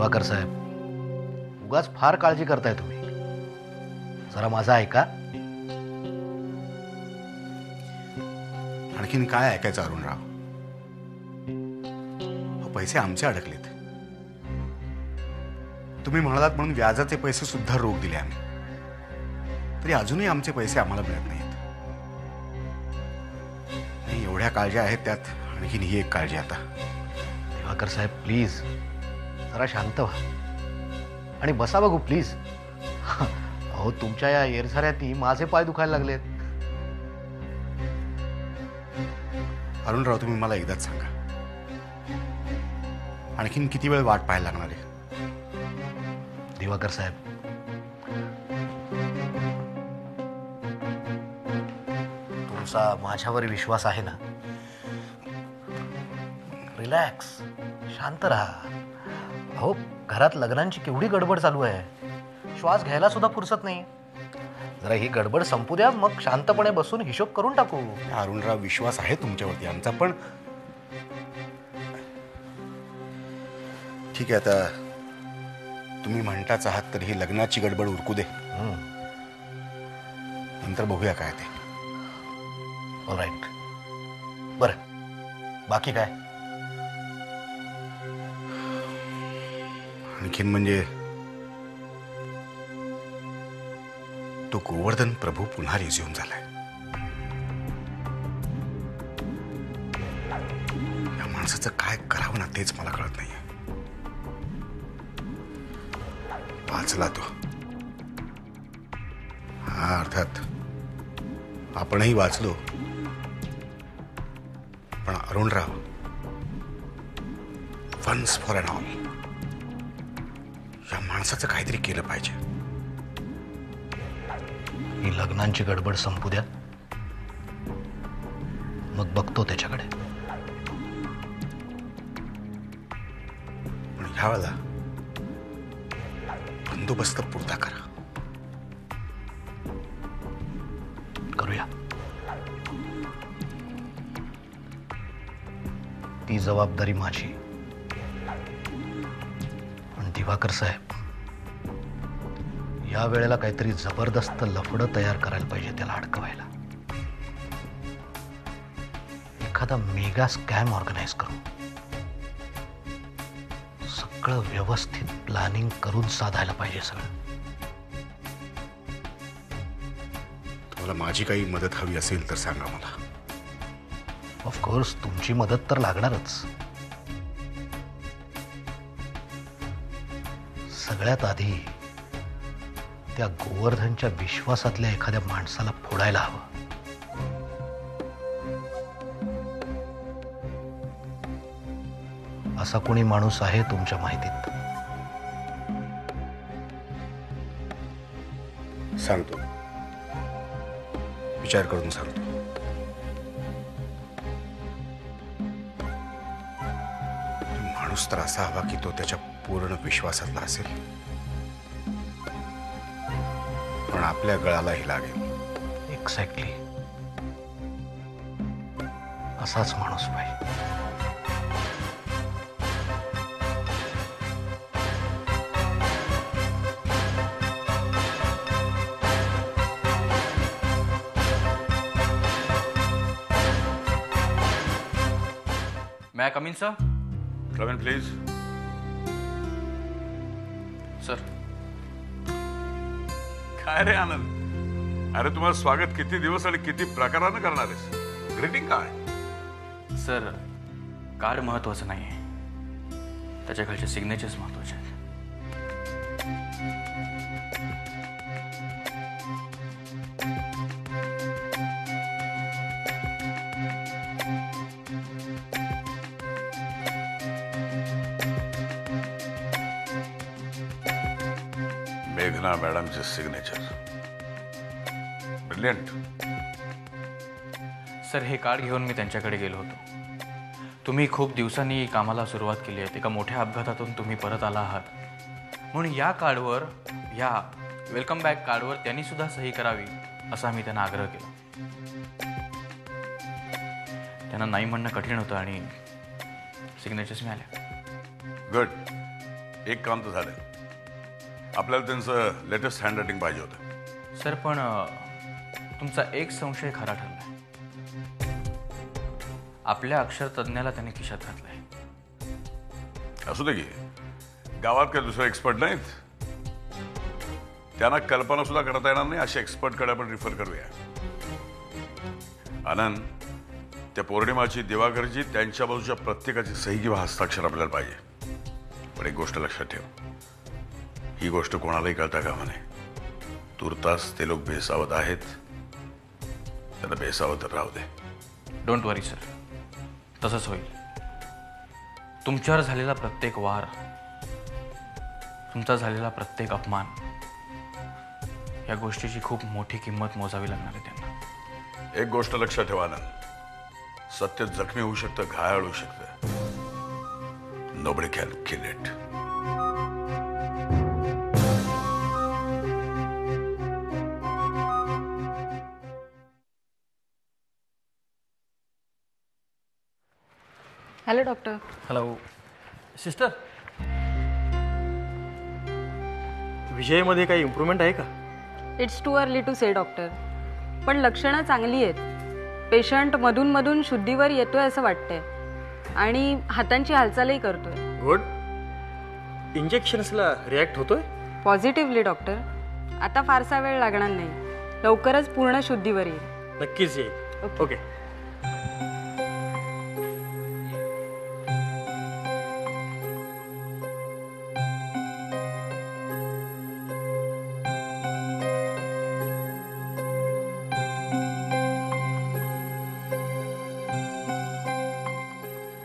दिवाकर साहेब, उगाच फार काळजी करताय तुम्ही. जरा माझा ऐका. आणखीन काय ऐकायचं अरुणराव? पैसे आमचे अडकलेत. तुम्ही म्हणालात म्हणून व्याजाचे पैसे सुद्धा रोख दिले आम्ही, तरी अजूनही आमचे पैसे आम्हाला मिळत नाहीत. एवढ्या काळज्या आहेत, त्यात आणखीन ही एक काळजी. आता दिवाकर साहेब प्लीज जरा शांत व्हा आणि बसा बघू प्लीज. अहो तुमच्या या येरझाऱ्यातनी माझे पाय दुखायला लागलेत. अरुणराव, तुम्ही मला एकदाच सांगा, आणखीन किती वेळ वाट पाहायला लागणार आहे? दिवाकर साहेब, तुमचा माझ्यावर विश्वास आहे ना? रिलॅक्स, शांत राहा. अहो घरात लग्नांची केवढी गडबड चालू आहे, श्वास घ्यायला सुद्धा फुरसत नाही. जरा ही गडबड संपू द्या, मग शांतपणे बसून हिशोब करून टाकू. अरुणराव, विश्वास आहे तुमच्यावरती आमचा, पण ठीक आहे. आता तुम्ही म्हणताच आहात तर ही लग्नाची गडबड उरकू दे, नंतर बघूया काय ते. ऑलराईट. बरं, बाकी काय? आणखीन म्हणजे तो गोवर्धन प्रभू पुन्हा रिझ्यूम झालाय. या माणसाचं काय करावं ना तेच मला कळत नाहीये. वाचला तो. हा, अर्थात आपणही वाचलो, पण Arunrao, once for and all या माणसाचं काहीतरी केलं पाहिजे. ही लग्नांची गडबड संपू द्या, मग बघतो त्याच्याकडे. पण ह्यावेळेला बंदोबस्त पुरता करा. करूया. ती जबाबदारी माझी. पण दिवाकर साहेब, या वेळेला काहीतरी जबरदस्त लफडं तयार करायला पाहिजे त्याला अडकवायला. एखादा मेगा स्कॅम ऑर्गनाइज करू. सगळं व्यवस्थित प्लॅनिंग करून साधायला पाहिजे सगळं. तुम्हाला माझी काही मदत हवी असेल तर सांगा मला. ऑफकोर्स तुमची मदत तर लागणारच. सगळ्यात आधी त्या गोवर्धनच्या विश्वासातल्या एखाद्या माणसाला फोडायला हवं. असा कोणी माणूस आहे तुमच्या माहितीत? सांगतो, विचार करून सांगतो. माणूस तर असा हवा की तो त्याच्या पूर्ण विश्वासातला असेल, पण आपल्या गळालाही लागेल. एक्झॅक्टली असाच माणूस पाहिजे. May I come in, sir? Come in, please. Sir. काय रे आनंद, अरे तुम्हाला स्वागत किती दिवस आणि किती प्रकारानं करणार आहेस? ग्रीटिंग काय? सर, कार्ड महत्वाचं नाही आहे, त्याच्या खालचे सिग्नेचर्स महत्वाचे आहेत. मेघना मॅडमचे सिग्नेचर. ब्रिलियंट. सर, हे कार्ड घेऊन मी त्यांच्याकडे गेलो होतो. तुम्ही खूप दिवसांनी कामाला सुरुवात केली आहे, एका मोठ्या अपघातातून तुम्ही परत आला आहात, म्हणून या कार्डवर, या वेलकम बॅक कार्डवर त्यांनी सुद्धा सही करावी असा मी त्यांना आग्रह केला. त्यांना नाही म्हणणं कठीण होतं आणि सिग्नेचर्स मिळाल्या. गुड. एक काम तर झालं. आपल्याला त्यांचं लेटेस्ट हँड रायटिंग पाहिजे होतं. सर पण तुमचा एक संशय खरा ठरलाय. आपल्या अक्षरतज्ञाला त्याने खिशात घातलाय. असू दे की, गावात काही दुसरे एक्सपर्ट नाहीत. त्यांना कल्पना सुद्धा करता येणार नाही अशा एक्सपर्टकडे आपण रिफर करूया. आनंद, त्या पौर्णिमाची, दिवाकरची, त्यांच्या बाजूच्या प्रत्येकाची सही किंवा हस्ताक्षर आपल्याला पाहिजे. पण एक गोष्ट लक्षात ठेव, ही गोष्ट कोणालाही कळता कामा नये. तुर्तास ते लोक बेसावत आहेत, त्यांना बेसावत राहू दे. डोंट वरी सर, तसंच होईल. तुमच्यावर झालेला प्रत्येक वार, तुमचा झालेला प्रत्येक अपमान, या गोष्टीची खूप मोठी किंमत मोजावी लागणार आहे त्यांना. एक गोष्ट लक्षात ठेवा आनंद, सत्य जखमी होऊ शकतं, घायाळ होऊ शकतं. Nobody can kill it. Hello doctor. Hello sister, विजयमध्ये काही इम्प्रूव्हमेंट आहे का? It's too early to say doctor, पण लक्षणं चांगली आहेत. पेशंट मधून मधून शुद्धीवर येतोय असं वाटतंय आणि हातांची हालचालही करतोय. गुड. इंजेक्शन्सला रिॲक्ट होतोय? Positively doctor. आता फारसा वेळ लागणार नाही, लवकरच पूर्ण शुद्धीवर येईल. नक्कीच येईल. ओके.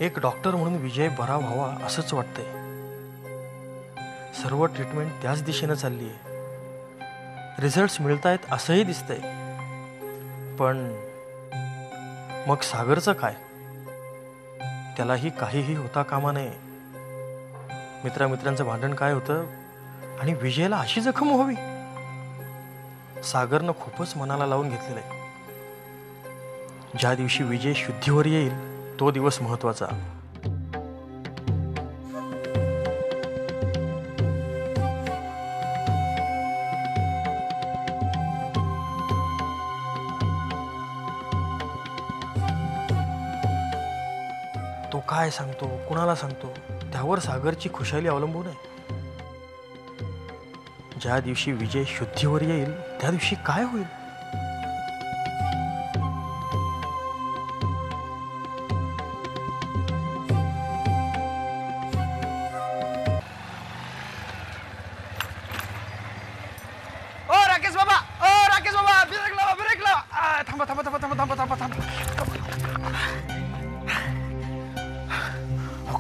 एक डॉक्टर म्हणून विजय बरा व्हावा असंच वाटतंय. सर्व ट्रीटमेंट त्याच दिशेनं चालली आहे. रिझल्ट्स मिळत आहेत असंही दिसतंय. पण मग सागरचं काय? त्यालाही काहीही होता कामा नये. मित्रांचं भांडण काय होतं आणि विजयला अशी जखम व्हावी? सागरनं खूपच मनाला लावून घेतलेलं आहे. ज्या दिवशी विजय शुद्धीवर येईल तो दिवस महत्वाचा. तो काय सांगतो, कुणाला सांगतो, त्यावर सागरची खुशाली अवलंबून आहे. ज्या दिवशी विजय शुद्धीवर येईल त्या दिवशी काय होईल?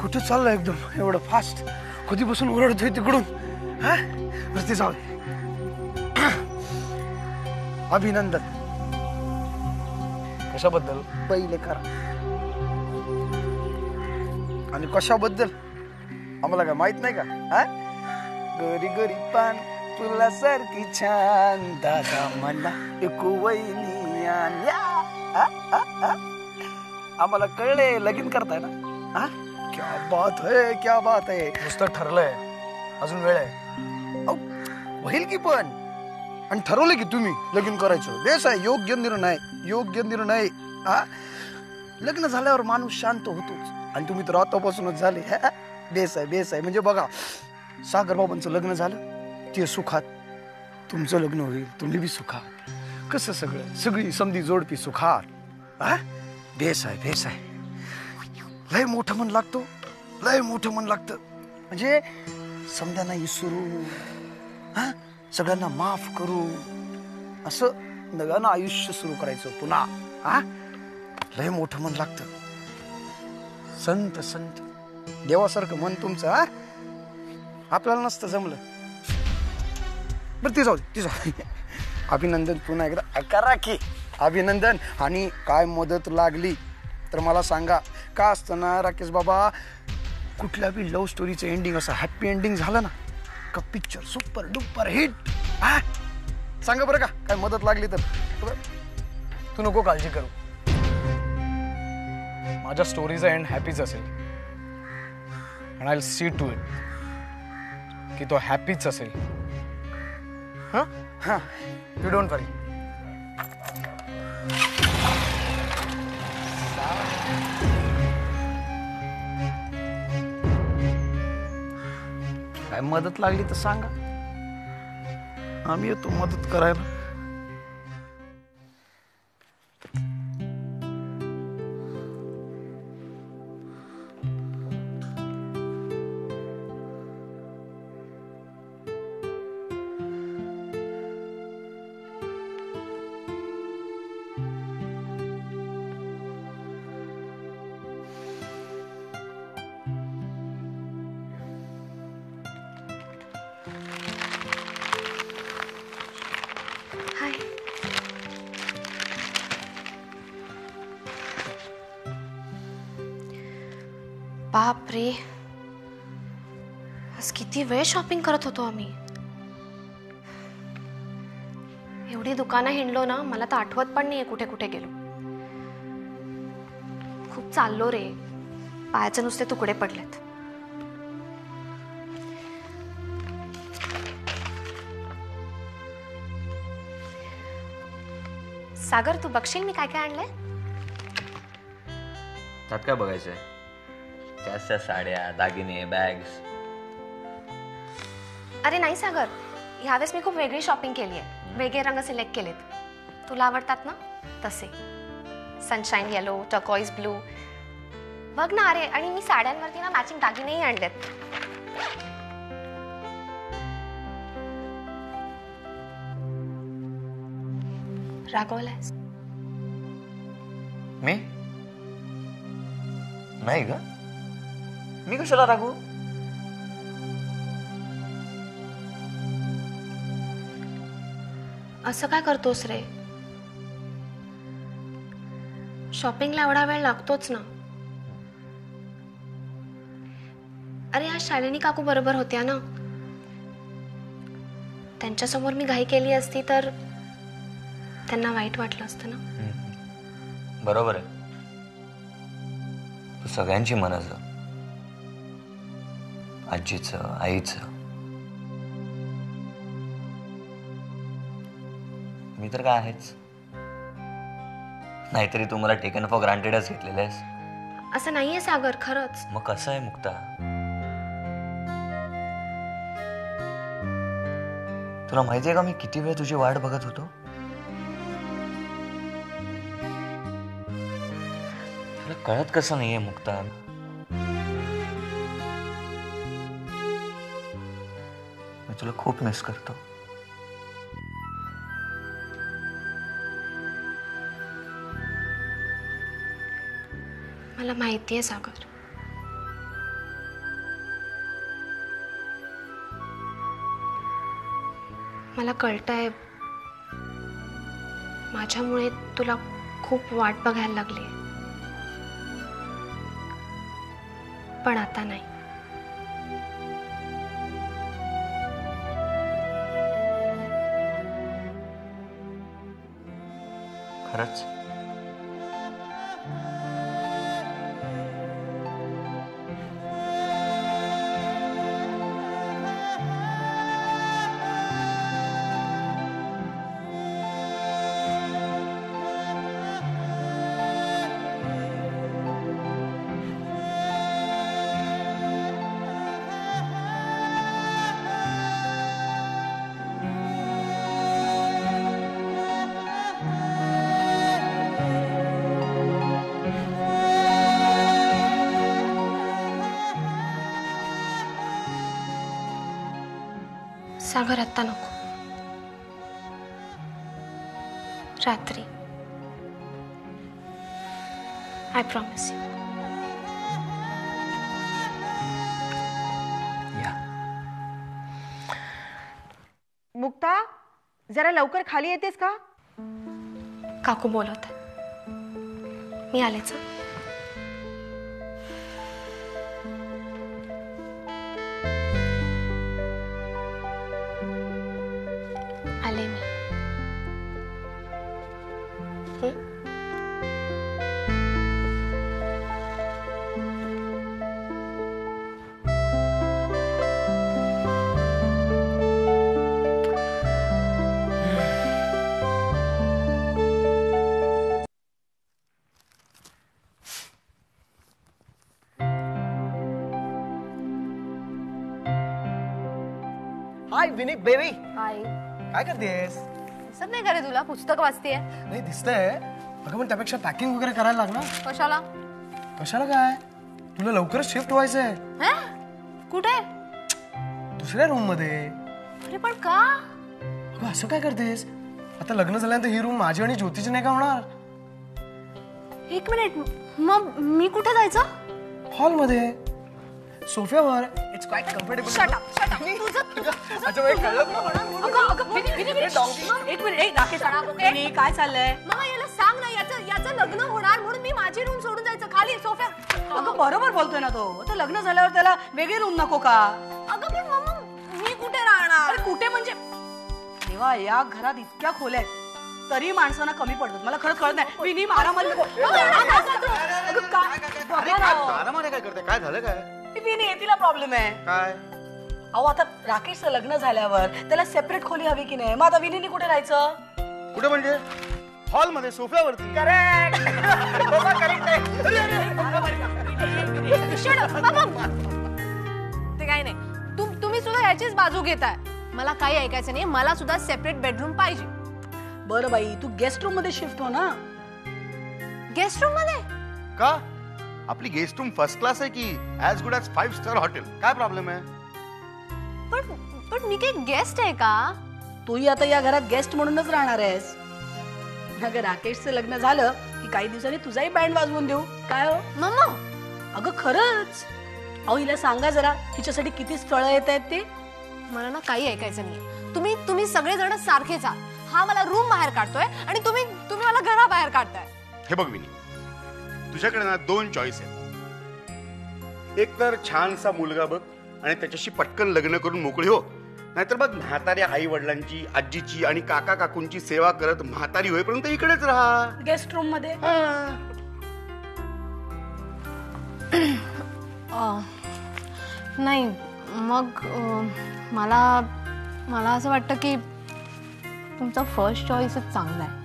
कुठे चाललं एकदम एवढं फास्ट? कधीपासून ओरडतोय तिकडून? हा वरती जाऊ. अभिनंदन. कशाबद्दल? पहिले करा. आणि कशाबद्दल आम्हाला काय माहित नाही का? हा गरी गरी पान तुला सारखी छान दादा मला एक वहिनी आणल्या. आम्हाला कळले लगीन करताय ना? हा क्या बात है, क्या बात है. नुसतं ठरलंय, अजून वेळ आहे. होईल की पण. आणि ठरवलं की तुम्ही लगीन करायचं. बेस आहे, योग्य निर्णय, योग्य निर्णय. हा लग्न झाल्यावर माणूस शांत होतोच आणि तुम्ही तर आतापासूनच झाले. बेस आहे, बेस आहे. म्हणजे बघा, सागर बाबांचं लग्न झालं, ते सुखात. तुमचं लग्न होईल, तुम्ही बी सुखात. कसं सगळी समधी जोडपी सुखात. हा बेस आहे, बेस आहे. लय मोठं मन लागतो, लय मोठं मन लागतं. म्हणजे समध्यांना विसरू, हा सगळ्यांना माफ करू, असं नव्यानं आयुष्य सुरू करायचं पुन्हा. हा लय मोठं मन लागतं. संत संत देवासारखं मन तुमचं. हा आपल्याला नसतं जमलं. बरं ते जाऊ दे. अभिनंदन पुन्हा एकदा करा की. अभिनंदन. आणि काय मदत लागली तर मला सांगा. का असतं ना राकेश बाबा, कुठल्या बी लव्ह स्टोरीचं एंडिंग असं हॅप्पी एंडिंग झालं ना का पिक्चर सुपर डुपर हिट. हा सांगा बरं का, काय मदत लागली तर. तू नको काळजी करू, माझ्या स्टोरीचा एंड हॅपीच असेल. And I will see to it. की तो हॅपीच असेल. हां हां, यू डोंट वरी. काय मदत लागली तर सांगा, आम्ही येतो मदत करायला. हाय. बाप रे, आज किती वेळ शॉपिंग करत होतो आम्ही. एवढी दुकानं हिंडलो ना, मला तर आठवत पण नाहीये कुठे कुठे गेलो. खूप चाललो रे, पायाचे नुसते तुकडे पडलेत. सागर, तू बघशील मी काय काय आणलंय? त्यात काय बघायचंय? त्याच्या साड्या, दागिने, बॅग्स. अरे नाही सागर, ह्यावेळेस मी खूप वेगळी शॉपिंग केली आहे. वेगळे रंग सिलेक्ट केलेत. तुला आवडतात ना तसे. Sunshine yellow, turquoise blue. बघ ना. अरे आणि मी साड्यांवरती ना मॅचिंग दागिनेही आणलेत. रागवलायस? मी नाही ग, मी कशाला रागू? असं काय करतोस रे? शॉपिंगला एवढा वेळ लागतोच ना. अरे आज शालिनी काकू बरोबर होत्या ना. त्यांच्यासमोर मी घाई केली असती तर त्यांना वाईट वाटलं असतं ना. बरोबर आहे. तू सगळ्यांची मनं जप. आजीचं, आईचं. मी तर काय आहेच. नाहीतरी तू मला टेकन फॉर ग्रांटेडच घेतलेलं आहेस. असं नाहीये सागर, खरंच. मग कसं आहे मुक्ता? तुला माहितीये का मी किती वेळ तुझी वाट बघत होतो? तुला कळत कसं नाहीये मुक्ता? मी तुला खूप मिस करतो. मला माहितीये सागर. मला कळतंय माझ्यामुळे तुला खूप वाट बघायला लागली. पण आता नाही. खरंच? सागर आत्ता नको. रात्री. I promise you. या. मुक्ता, जरा लवकर खाली येतेस का? काकू बोलवतात. मी आलेच. आले मी. हाय विनी बेबी, हाय. काय करतेस? दिसत नाही का रे तुला? पुस्तक वाचतेय. नाही दिसतंय. अगं पण त्यापेक्षा पॅकिंग वगैरे करायला लागणार. कशाला? कशाला काय? तुला लवकरच शिफ्ट व्हायचंय. कुठे? दुसऱ्या रूम मध्ये. अरे पण का? अगं असं काय करतेस? आता लग्न झाल्यानंतर ही रूम माझी आणि ज्योतीची नाही का होणार? एक मिनिट, मग मी कुठे जायचं? हॉल मध्ये सोफ्यावर. It's quite comfortable. Shut up, shut up. अच्छा वेळ कळलं. एक मिनिट राकेश काय चाललंय? मग याला सांग ना, याचं लग्न होणार म्हणून मी माझी रूम सोडून जायचं खाली सोफ्या. अगं बरोबर बोलतोय ना तो. तर लग्न झाल्यावर त्याला वेगळी रूम नको का? अगं पण मम्मा मी कुठे राहणार? अरे कुठे म्हणजे तेव्हा या घरात इतक्या खोल्या आहेत तरी माणसांना कमी पडतात. मला खरं कळत नाही. विनी मारामारी नको. अगं काय बघा ना. आरामाने काय करते? काय झालं काय? ती विनी तिला प्रॉब्लेम आहे. काय? अहो आता राकेशचं लग्न झाल्यावर त्याला सेपरेट खोली हवी की नाही? मग आता विनीने कुठे राहायचं? कुठे म्हणजे? हॉल मध्ये सोफ्यावरती. ते काय नाही, तुम्ही सुद्धा याचीच बाजू घेताय. मला काही ऐकायचं नाही. मला सुद्धा सेपरेट बेडरूम पाहिजे. बरं बाई तू गेस्ट रूम मध्ये शिफ्ट हो ना. गेस्ट रूम मध्ये? का? आपली गेस्ट रूम फर्स्ट क्लास आहे की as good as 5 star hotel. काय प्रॉब्लेम आहे? पण मी काही गेस्ट आहे का? तूही आता या घरात गेस्ट म्हणूनच राहणार आहेस. अगं राकेशचं लग्न झालं की काही दिवसांनी तुझाही बँड वाजवून देऊ. काय हो मम्मा? अगं खरंच. अहो हिला सांगा जरा हिच्यासाठी किती स्थळं येत आहेत ते. मला ना काही ऐकायचं नाहीये. तुम्ही सगळेजण सारखेच आहात. हा मला रूम बाहेर काढतोय आणि तुम्ही मला घराबाहेर काढताय. हे बघ विनी, तुझ्याकडे ना 2 चॉईस आहेत. एक तर छानसा मुलगा बघ आणि त्याच्याशी पटकन लग्न करून मोकळी हो. नाहीतर बघ म्हाताऱ्या आई वडिलांची, आजीची आणि काका काकूंची सेवा करत म्हातारी होईपर्यंत इकडेच राहा गेस्ट रूम मध्ये. नाही मग मला असं वाटतं की तुमचा फर्स्ट चॉईसच चांगला आहे.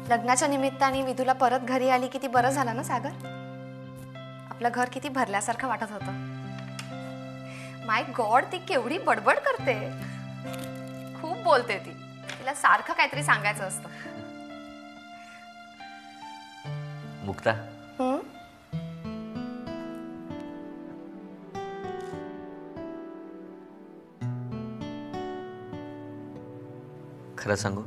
लग्नाच्या निमित्ताने विधूला परत घरी आली किती बरं झालं ना सागर. आपलं घर किती भरल्यासारखं वाटत होतं. माय गॉड ती केवढी बडबड करते. खूप बोलते ती. तिला सारखं काहीतरी सांगायचं असतं. मुक्ता, खरं सांगू,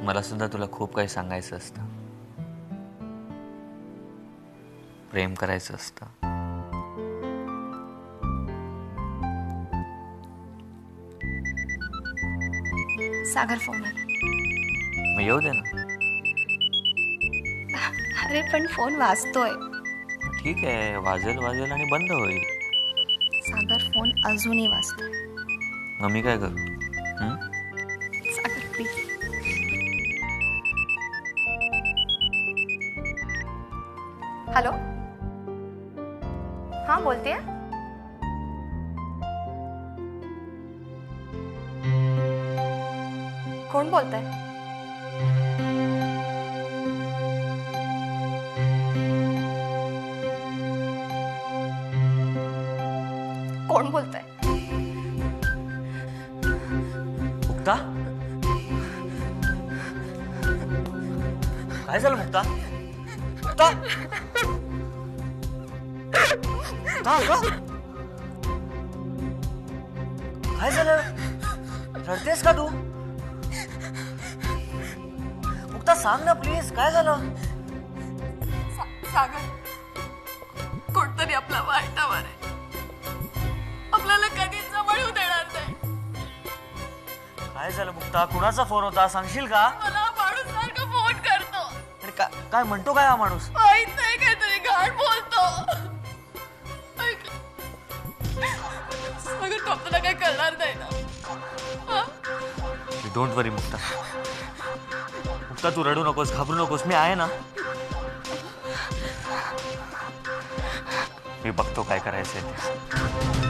मला सुद्धा तुला खूप काही सांगायचं असतं. प्रेम करायचं असतं. सागर फोन आला. मग येऊ दे ना. अरे पण फोन वाजतोय. ठीक आहे, वाजेल वाजेल आणि बंद होईल. सागर फोन अजूनही वाजतोय. मग मी काय करू? सागर प्लीज. हॅलो, हा बोलतेय. कोण बोलतंय? कोण बोलतंय? मुक्ता, काय झालं मुक्ता? मुक्ता, काय झालं? रडतेस का तू? मुक्ता सांग ना प्लीज, काय झालं? सागर, कोणतरी आपला वाईटावर आहे. आपल्याला कधीच जवळ येऊ देणार नाही. काय झालं मुक्ता? कुणाचा फोन होता सांगशील का? मला माणूस सारखा फोन करतो. काय म्हणतो काय हा माणूस? माहित नाही, काहीतरी घाण बोलतो. सागर, तो आपल्याला काही कळणार नाही ना. डोंट वरी मुक्ता. मुक्ता तू रडू नकोस, घाबरू नकोस, मी आहे ना. मी बघतो काय करायचंय ते.